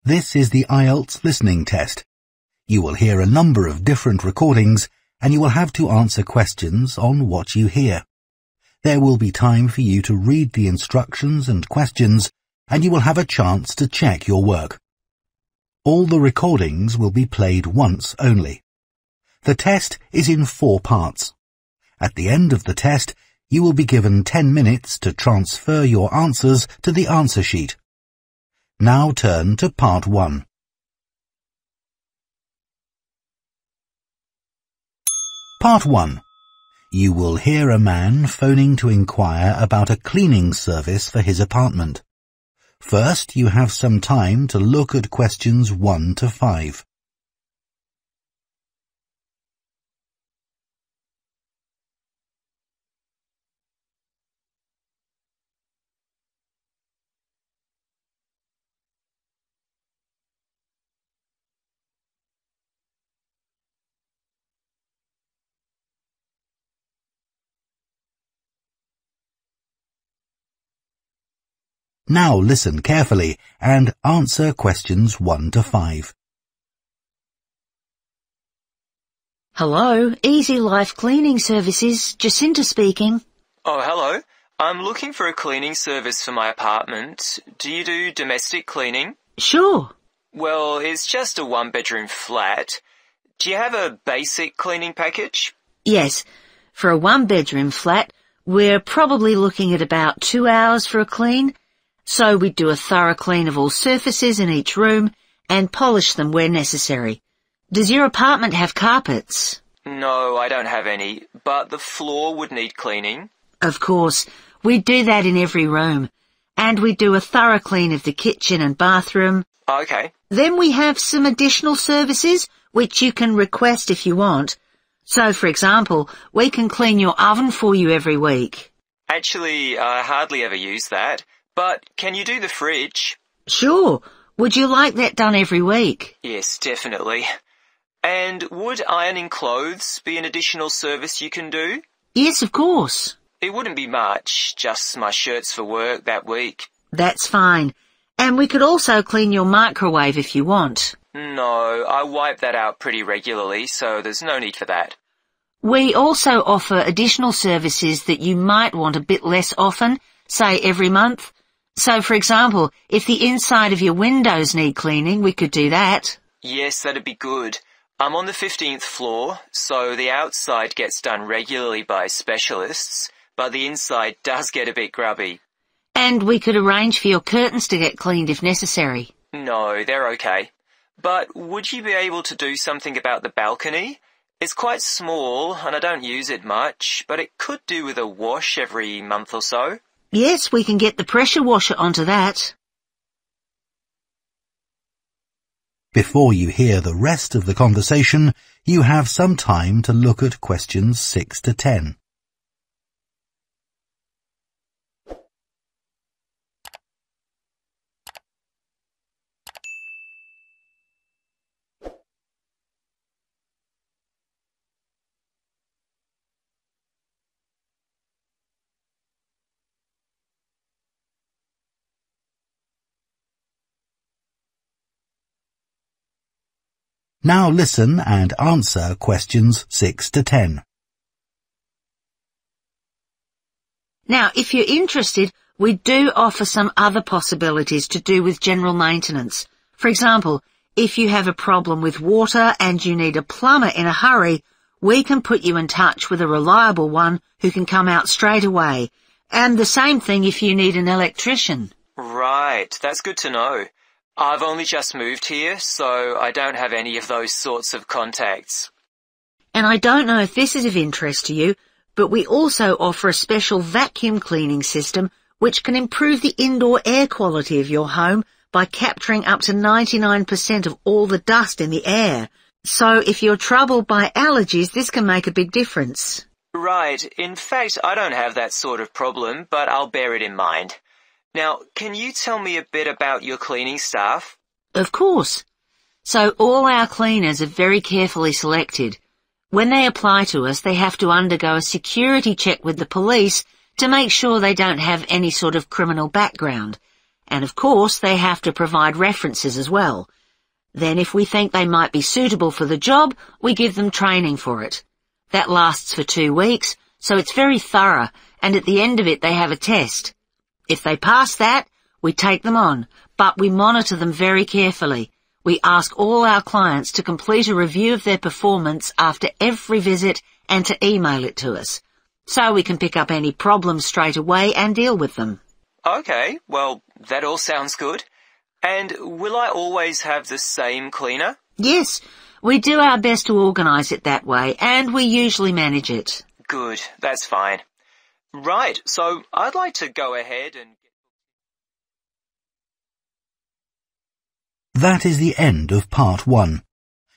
This is the IELTS listening test. You will hear a number of different recordings and you will have to answer questions on what you hear. There will be time for you to read the instructions and questions and you will have a chance to check your work. All the recordings will be played once only. The test is in 4 parts. At the end of the test, you will be given 10 minutes to transfer your answers to the answer sheet. Now turn to part 1. Part 1. You will hear a man phoning to inquire about a cleaning service for his apartment. First, you have some time to look at questions 1 to 5. Now listen carefully and answer questions 1 to 5. Hello, Easy Life Cleaning Services, Jacinta speaking. Oh, hello. I'm looking for a cleaning service for my apartment. Do you do domestic cleaning? Sure. Well, it's just a 1-bedroom flat. Do you have a basic cleaning package? Yes, for a 1-bedroom flat, we're probably looking at about 2 hours for a clean. So we do a thorough clean of all surfaces in each room and polish them where necessary. Does your apartment have carpets? No, I don't have any, but the floor would need cleaning. Of course, we do that in every room. And we do a thorough clean of the kitchen and bathroom. Okay. Then we have some additional services which you can request if you want. So, for example, we can clean your oven for you every week. Actually, I hardly ever use that. But can you do the fridge? Sure. Would you like that done every week? Yes, definitely. And would ironing clothes be an additional service you can do? Yes, of course. It wouldn't be much, just my shirts for work that week. That's fine. And we could also clean your microwave if you want. No, I wipe that out pretty regularly, so there's no need for that. We also offer additional services that you might want a bit less often, say every month. So, for example, if the inside of your windows need cleaning, we could do that. Yes, that'd be good. I'm on the 15th floor, so the outside gets done regularly by specialists, but the inside does get a bit grubby. And we could arrange for your curtains to get cleaned if necessary. No, they're okay. But would you be able to do something about the balcony? It's quite small, and I don't use it much, but it could do with a wash every month or so. Yes, we can get the pressure washer onto that. Before you hear the rest of the conversation, you have some time to look at questions 6 to 10. Now listen and answer questions 6 to 10. Now, if you're interested, we do offer some other possibilities to do with general maintenance. For example, if you have a problem with water and you need a plumber in a hurry, we can put you in touch with a reliable one who can come out straight away. And the same thing if you need an electrician. Right, that's good to know. I've only just moved here, so I don't have any of those sorts of contacts. And I don't know if this is of interest to you, but we also offer a special vacuum cleaning system which can improve the indoor air quality of your home by capturing up to 99% of all the dust in the air. So if you're troubled by allergies, this can make a big difference. Right, in fact, I don't have that sort of problem, but I'll bear it in mind. Now, can you tell me a bit about your cleaning staff? Of course. So all our cleaners are very carefully selected. When they apply to us, they have to undergo a security check with the police to make sure they don't have any sort of criminal background. And of course, they have to provide references as well. Then if we think they might be suitable for the job, we give them training for it. That lasts for 2 weeks, so it's very thorough, and at the end of it they have a test. If they pass that, we take them on, but we monitor them very carefully. We ask all our clients to complete a review of their performance after every visit and to email it to us, so we can pick up any problems straight away and deal with them. Okay, well, that all sounds good. And will I always have the same cleaner? Yes, we do our best to organise it that way, and we usually manage it. Good, that's fine. Right, so I'd like to go ahead and... That is the end of part 1.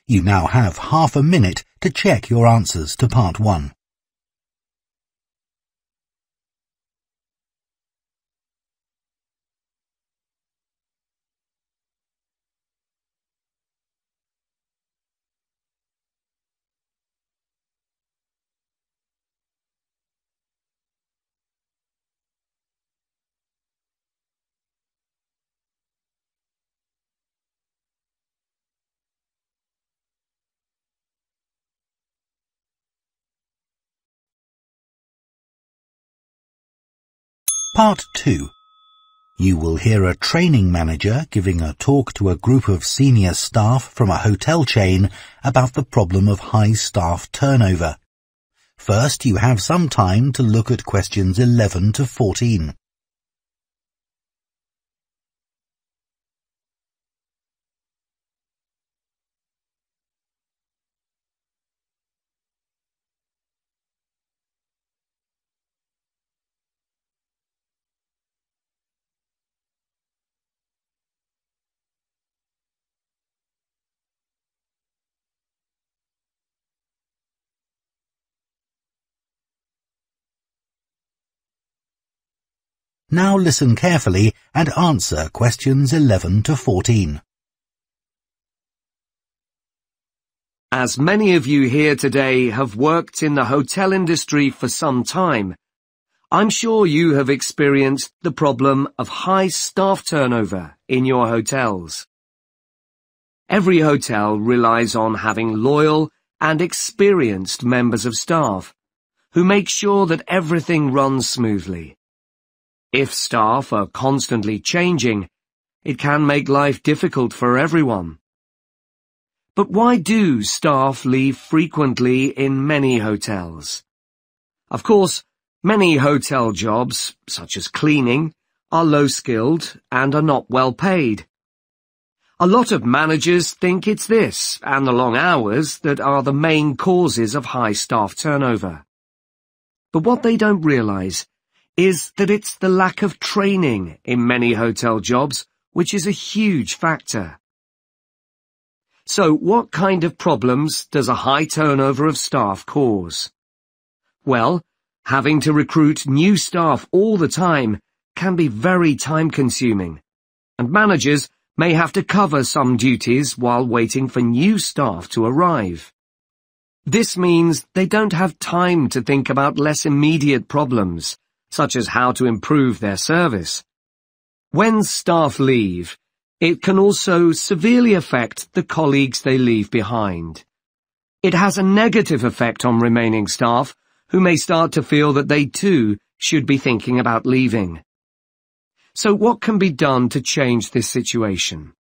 You now have half a minute to check your answers to part 1. Part 2. You will hear a training manager giving a talk to a group of senior staff from a hotel chain about the problem of high staff turnover. First, you have some time to look at questions 11 to 14. Now listen carefully and answer questions 11 to 14. As many of you here today have worked in the hotel industry for some time, I'm sure you have experienced the problem of high staff turnover in your hotels. Every hotel relies on having loyal and experienced members of staff who make sure that everything runs smoothly. If staff are constantly changing, it can make life difficult for everyone. But why do staff leave frequently in many hotels? Of course, many hotel jobs, such as cleaning, are low-skilled and are not well paid. A lot of managers think it's this and the long hours that are the main causes of high staff turnover. But what they don't realize is that it's the lack of training in many hotel jobs which is a huge factor. So what kind of problems does a high turnover of staff cause? Well, having to recruit new staff all the time can be very time-consuming, and managers may have to cover some duties while waiting for new staff to arrive. This means they don't have time to think about less immediate problems, such as how to improve their service. When staff leave, it can also severely affect the colleagues they leave behind. It has a negative effect on remaining staff, who may start to feel that they too should be thinking about leaving. So what can be done to change this situation?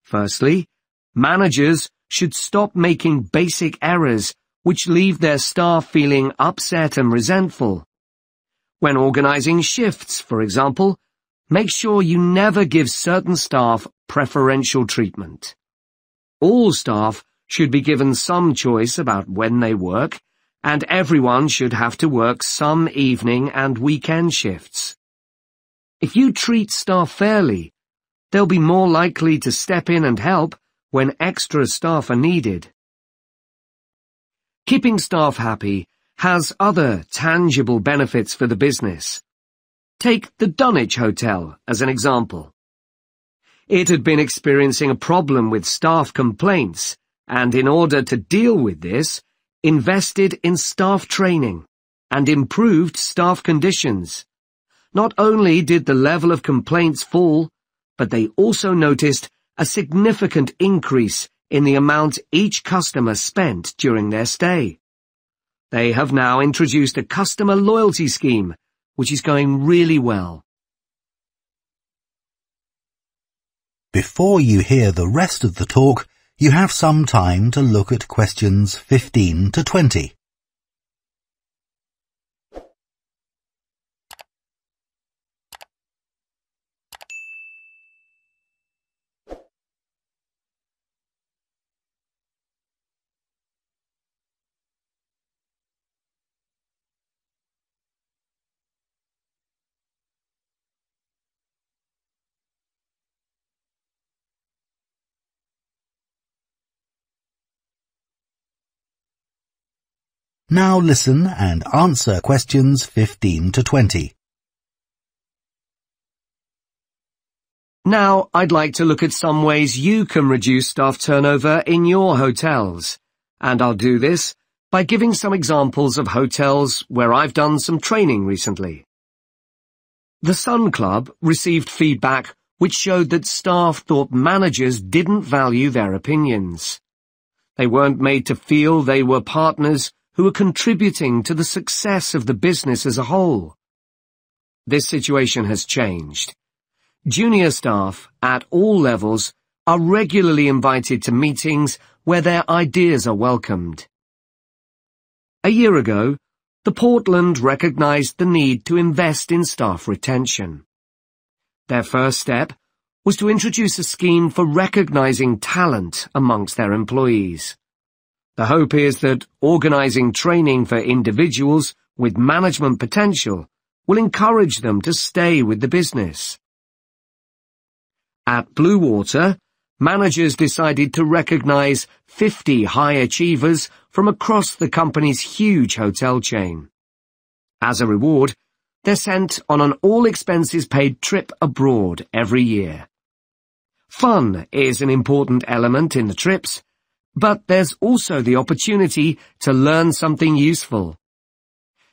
Firstly, managers should stop making basic errors which leave their staff feeling upset and resentful. When organizing shifts, for example, make sure you never give certain staff preferential treatment. All staff should be given some choice about when they work, and everyone should have to work some evening and weekend shifts. If you treat staff fairly, they'll be more likely to step in and help when extra staff are needed. Keeping staff happy has other tangible benefits for the business. Take the Dunwich Hotel as an example. It had been experiencing a problem with staff complaints, and in order to deal with this, invested in staff training and improved staff conditions. Not only did the level of complaints fall, but they also noticed a significant increase in the amount each customer spent during their stay. They have now introduced a customer loyalty scheme, which is going really well. Before you hear the rest of the talk, you have some time to look at questions 15 to 20. Now listen and answer questions 15 to 20. Now I'd like to look at some ways you can reduce staff turnover in your hotels, and I'll do this by giving some examples of hotels where I've done some training recently. The Sun Club received feedback which showed that staff thought managers didn't value their opinions. They weren't made to feel they were partners who were contributing to the success of the business as a whole. This situation has changed. Junior staff at all levels are regularly invited to meetings where their ideas are welcomed. A year ago, the Portland recognized the need to invest in staff retention. Their first step was to introduce a scheme for recognizing talent amongst their employees. The hope is that organizing training for individuals with management potential will encourage them to stay with the business. At Blue Water, managers decided to recognize 50 high achievers from across the company's huge hotel chain. As a reward, they're sent on an all-expenses-paid trip abroad every year. Fun is an important element in the trips, but there's also the opportunity to learn something useful.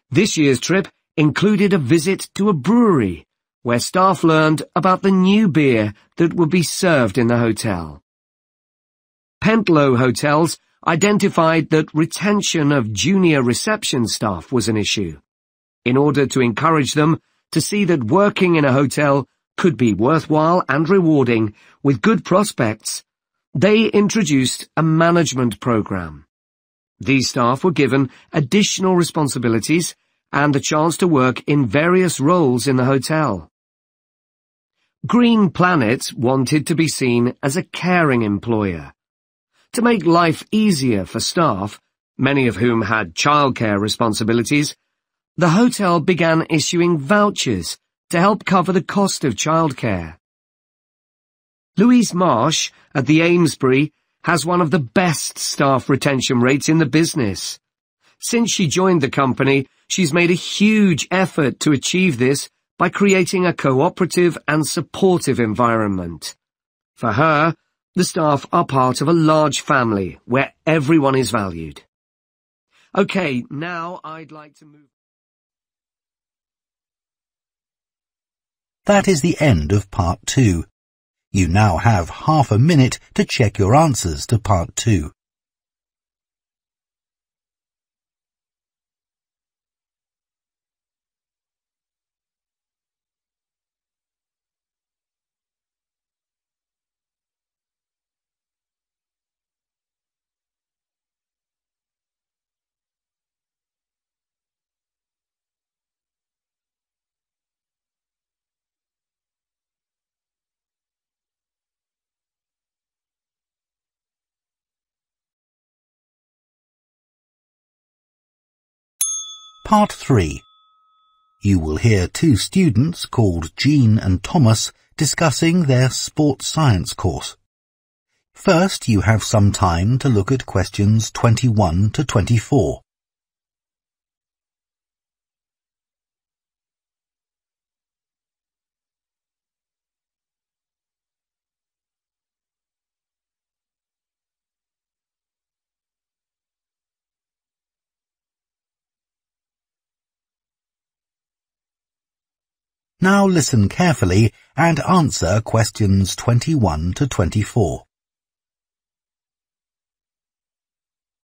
This year's trip included a visit to a brewery, where staff learned about the new beer that would be served in the hotel. Pentlow Hotels identified that retention of junior reception staff was an issue. In order to encourage them to see that working in a hotel could be worthwhile and rewarding with good prospects, they introduced a management program. These staff were given additional responsibilities and the chance to work in various roles in the hotel. Green Planet wanted to be seen as a caring employer. To make life easier for staff, many of whom had childcare responsibilities, the hotel began issuing vouchers to help cover the cost of childcare. Louise Marsh at the Amesbury has one of the best staff retention rates in the business. Since she joined the company, she's made a huge effort to achieve this by creating a cooperative and supportive environment. For her, the staff are part of a large family where everyone is valued. Okay, now I'd like to move... That is the end of part 2. You now have half a minute to check your answers to part 2. Part 3. You will hear two students called Jean and Thomas discussing their sports science course. First, you have some time to look at questions 21 to 24. Now listen carefully and answer questions 21 to 24.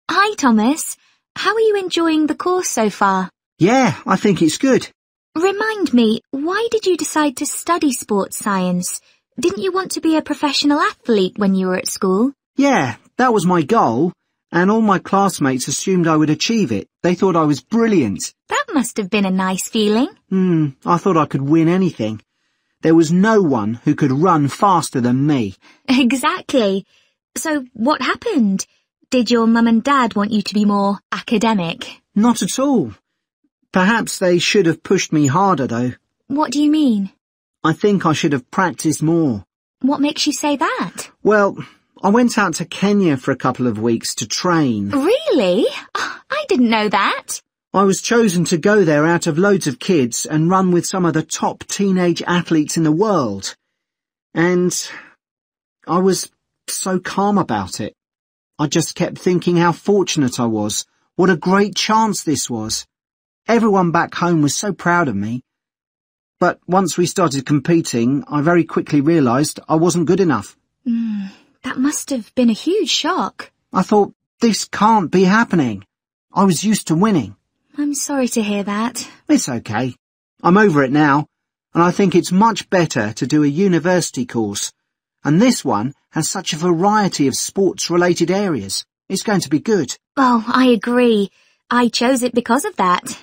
Hi, Thomas. How are you enjoying the course so far? Yeah, I think it's good. Remind me, why did you decide to study sports science? Didn't you want to be a professional athlete when you were at school? Yeah, that was my goal, and all my classmates assumed I would achieve it. They thought I was brilliant. That must have been a nice feeling. I thought I could win anything. There was no one who could run faster than me. Exactly. So what happened? Did your mum and dad want you to be more academic? Not at all. Perhaps they should have pushed me harder, though. What do you mean? I think I should have practiced more. What makes you say that? Well, I went out to Kenya for a couple of weeks to train. Really? I didn't know that. I was chosen to go there out of loads of kids and run with some of the top teenage athletes in the world. And I was so calm about it. I just kept thinking how fortunate I was. What a great chance this was. Everyone back home was so proud of me. But once we started competing, I very quickly realised I wasn't good enough. That must have been a huge shock. I thought, this can't be happening. I was used to winning. I'm sorry to hear that. It's okay. I'm over it now, and I think it's much better to do a university course. And this one has such a variety of sports-related areas. It's going to be good. Oh, I agree. I chose it because of that.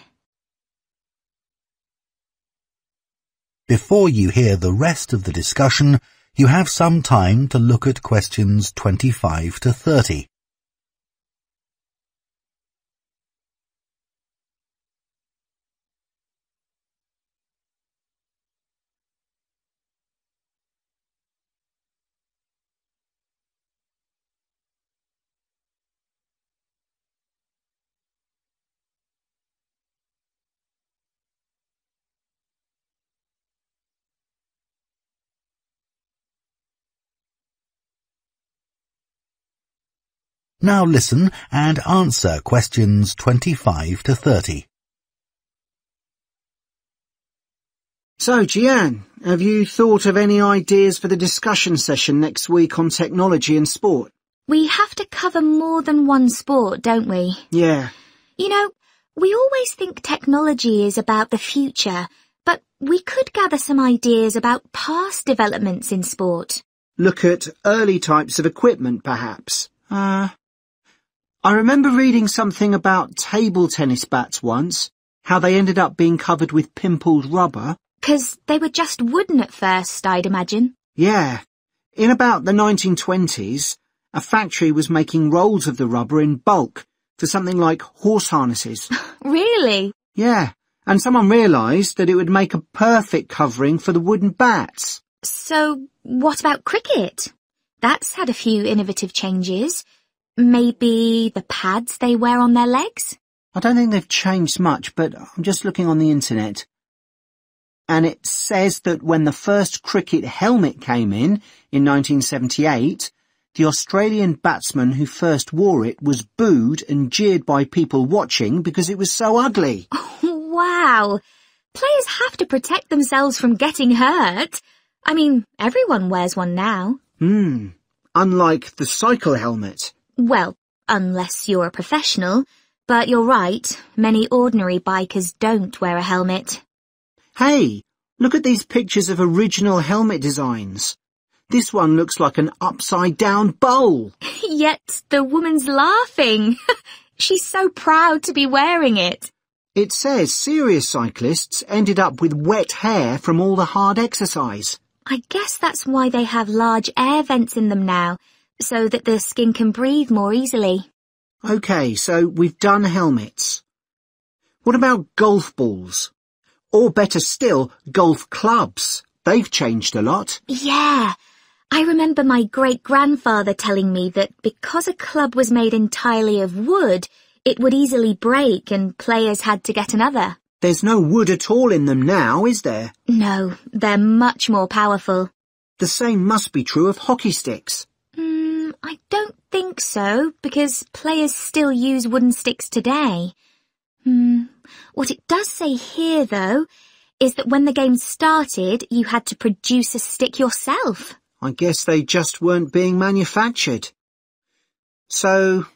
Before you hear the rest of the discussion, you have some time to look at questions 25 to 30. Now listen and answer questions 25 to 30. So, Jian, have you thought of any ideas for the discussion session next week on technology and sport? We have to cover more than one sport, don't we? Yeah. You know, we always think technology is about the future, but we could gather some ideas about past developments in sport. Look at early types of equipment, perhaps. I remember reading something about table tennis bats once, how they ended up being covered with pimpled rubber. 'Cause they were just wooden at first, I'd imagine. Yeah. In about the 1920s, a factory was making rolls of the rubber in bulk for something like horse harnesses. Really? Yeah, and someone realised that it would make a perfect covering for the wooden bats. So, what about cricket? That's had a few innovative changes. Maybe the pads they wear on their legs? I don't think they've changed much, but I'm just looking on the internet. And it says that when the first cricket helmet came in 1978, the Australian batsman who first wore it was booed and jeered by people watching because it was so ugly. Wow! Players have to protect themselves from getting hurt. I mean, everyone wears one now. Unlike the cycle helmet. Well, unless you're a professional. But you're right, many ordinary bikers don't wear a helmet. Hey, look at these pictures of original helmet designs. This one looks like an upside-down bowl. Yet the woman's laughing. She's so proud to be wearing it. It says serious cyclists ended up with wet hair from all the hard exercise. I guess that's why they have large air vents in them now, so that the skin can breathe more easily. OK, so we've done helmets. What about golf balls? Or better still, golf clubs. They've changed a lot. Yeah. I remember my great-grandfather telling me that because a club was made entirely of wood, it would easily break and players had to get another. There's no wood at all in them now, is there? No, they're much more powerful. The same must be true of hockey sticks. I don't think so, because players still use wooden sticks today. What it does say here, though, is that when the game started, you had to produce a stick yourself. I guess they just weren't being manufactured. So,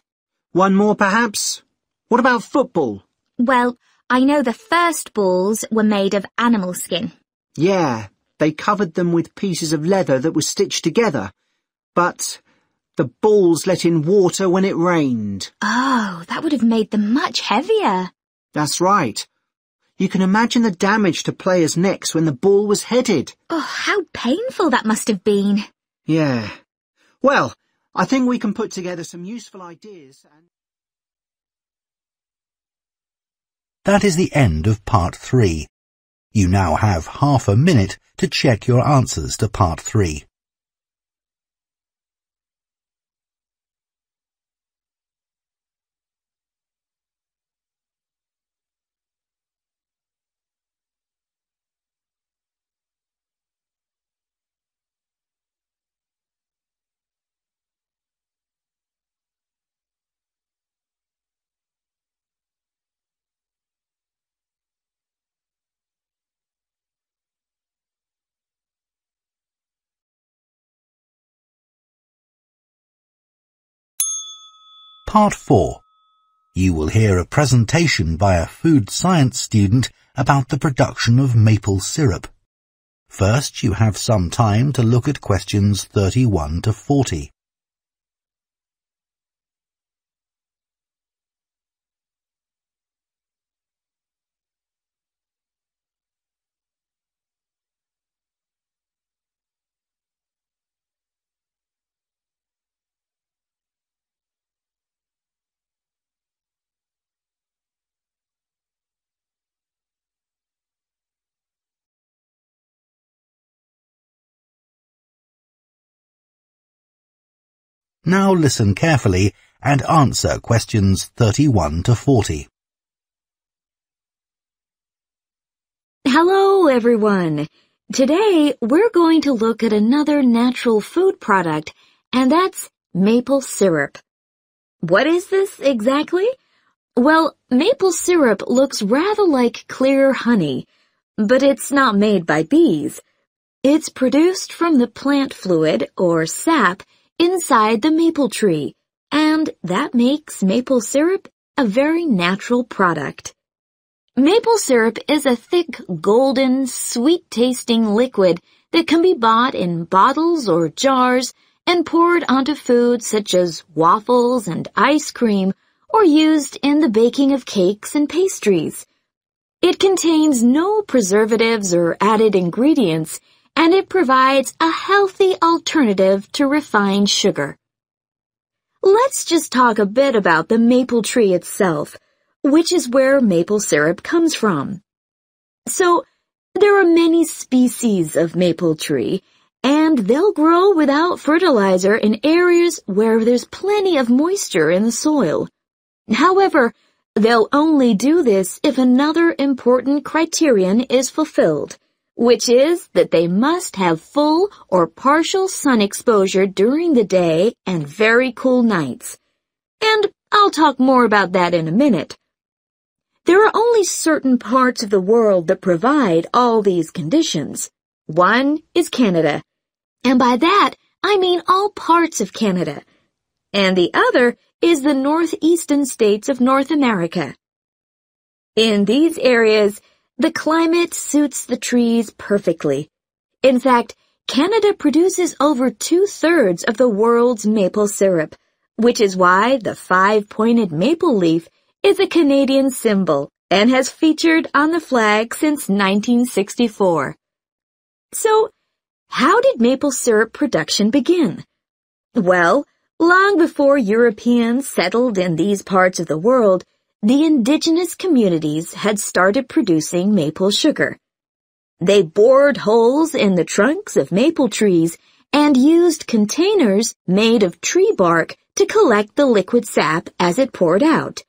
one more perhaps? What about football? Well, I know the first balls were made of animal skin. Yeah, they covered them with pieces of leather that were stitched together. But the balls let in water when it rained. Oh, that would have made them much heavier. That's right. You can imagine the damage to players' necks when the ball was headed. Oh, how painful that must have been. Yeah. Well, I think we can put together some useful ideas and... That is the end of part 3. You now have half a minute to check your answers to part 3. Part 4. You will hear a presentation by a food science student about the production of maple syrup. First, you have some time to look at questions 31 to 40. Now listen carefully and answer questions 31 to 40. Hello, everyone. Today, we're going to look at another natural food product, and that's maple syrup. What is this exactly? Well, maple syrup looks rather like clear honey, but it's not made by bees. It's produced from the plant fluid, or sap, inside the maple tree, and that makes maple syrup a very natural product. Maple syrup is a thick, golden, sweet-tasting liquid that can be bought in bottles or jars and poured onto foods such as waffles and ice cream, or used in the baking of cakes and pastries. It contains no preservatives or added ingredients, and it provides a healthy alternative to refined sugar. Let's just talk a bit about the maple tree itself, which is where maple syrup comes from. So, there are many species of maple tree, and they'll grow without fertilizer in areas where there's plenty of moisture in the soil. However, they'll only do this if another important criterion is fulfilled, which is that they must have full or partial sun exposure during the day and very cool nights. And I'll talk more about that in a minute. There are only certain parts of the world that provide all these conditions. One is Canada, and by that I mean all parts of Canada. And the other is the northeastern states of North America. In these areas, the climate suits the trees perfectly. In fact, Canada produces over 2/3 of the world's maple syrup, which is why the 5-pointed maple leaf is a Canadian symbol and has featured on the flag since 1964. So, how did maple syrup production begin? Well, long before Europeans settled in these parts of the world, the indigenous communities had started producing maple sugar. They bored holes in the trunks of maple trees and used containers made of tree bark to collect the liquid sap as it poured out.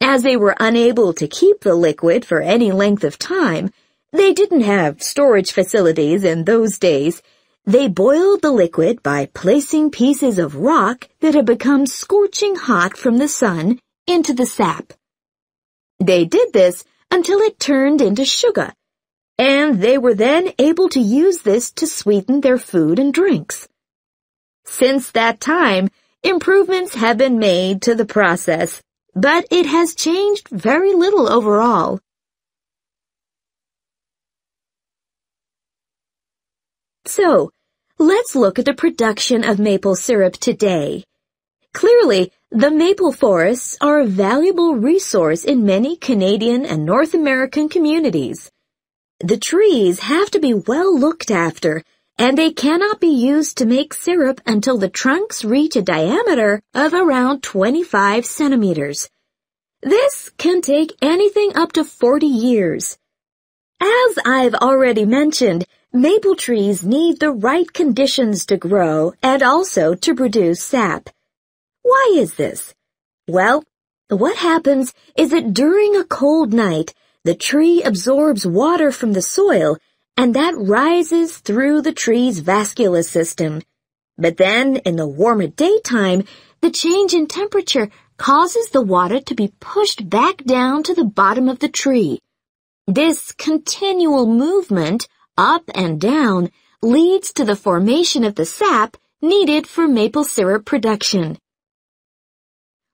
As they were unable to keep the liquid for any length of time, they didn't have storage facilities in those days. They boiled the liquid by placing pieces of rock that had become scorching hot from the sun into the sap. They did this until it turned into sugar, and they were then able to use this to sweeten their food and drinks. Since that time, improvements have been made to the process, but it has changed very little overall. So, let's look at the production of maple syrup today. Clearly, the maple forests are a valuable resource in many Canadian and North American communities. The trees have to be well looked after, and they cannot be used to make syrup until the trunks reach a diameter of around 25 centimeters. This can take anything up to 40 years. As I've already mentioned, maple trees need the right conditions to grow and also to produce sap. Why is this? Well, what happens is that during a cold night, the tree absorbs water from the soil, and that rises through the tree's vascular system. But then, in the warmer daytime, the change in temperature causes the water to be pushed back down to the bottom of the tree. This continual movement, up and down, leads to the formation of the sap needed for maple syrup production.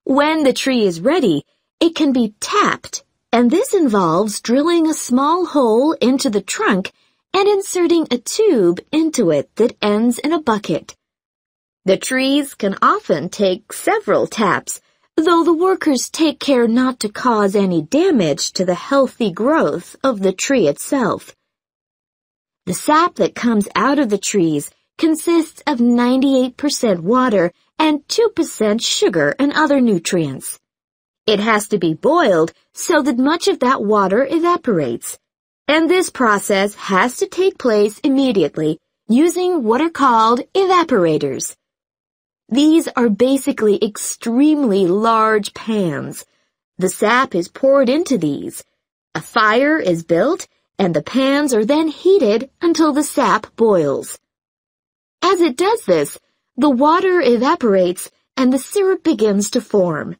When the tree is ready, it can be tapped, and this involves drilling a small hole into the trunk and inserting a tube into it that ends in a bucket. The trees can often take several taps, though the workers take care not to cause any damage to the healthy growth of the tree itself. The sap that comes out of the trees consists of 98% water and 2% sugar and other nutrients. It has to be boiled so that much of that water evaporates, and this process has to take place immediately using what are called evaporators. These are basically extremely large pans. The sap is poured into these. A fire is built, and the pans are then heated until the sap boils. As it does this, the water evaporates and the syrup begins to form.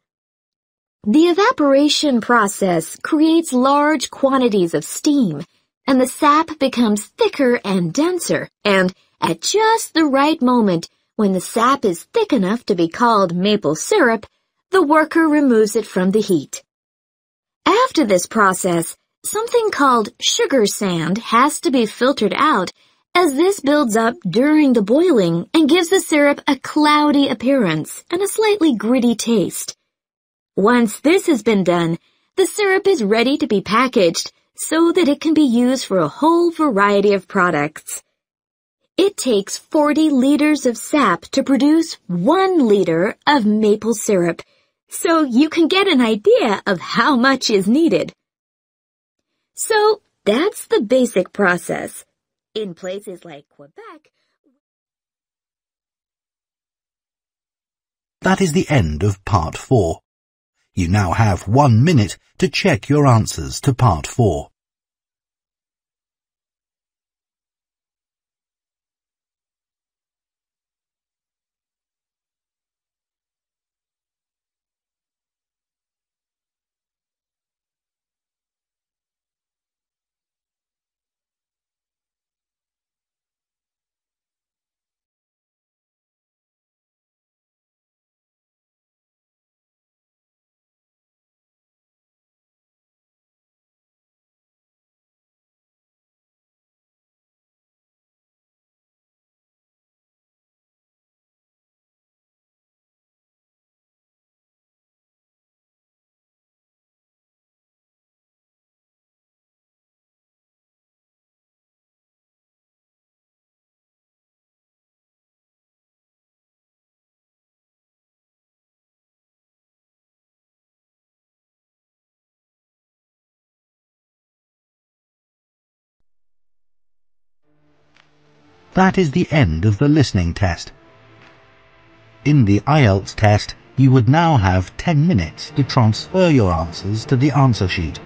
The evaporation process creates large quantities of steam, and the sap becomes thicker and denser, and at just the right moment, when the sap is thick enough to be called maple syrup, the worker removes it from the heat. After this process, something called sugar sand has to be filtered out, as this builds up during the boiling and gives the syrup a cloudy appearance and a slightly gritty taste. Once this has been done, the syrup is ready to be packaged so that it can be used for a whole variety of products. It takes 40 liters of sap to produce 1 liter of maple syrup, so you can get an idea of how much is needed. So that's the basic process. In places like Quebec, That is the end of part 4. You now have 1 minute to check your answers to part 4. That is the end of the listening test. In the IELTS test, you would now have 10 minutes to transfer your answers to the answer sheet.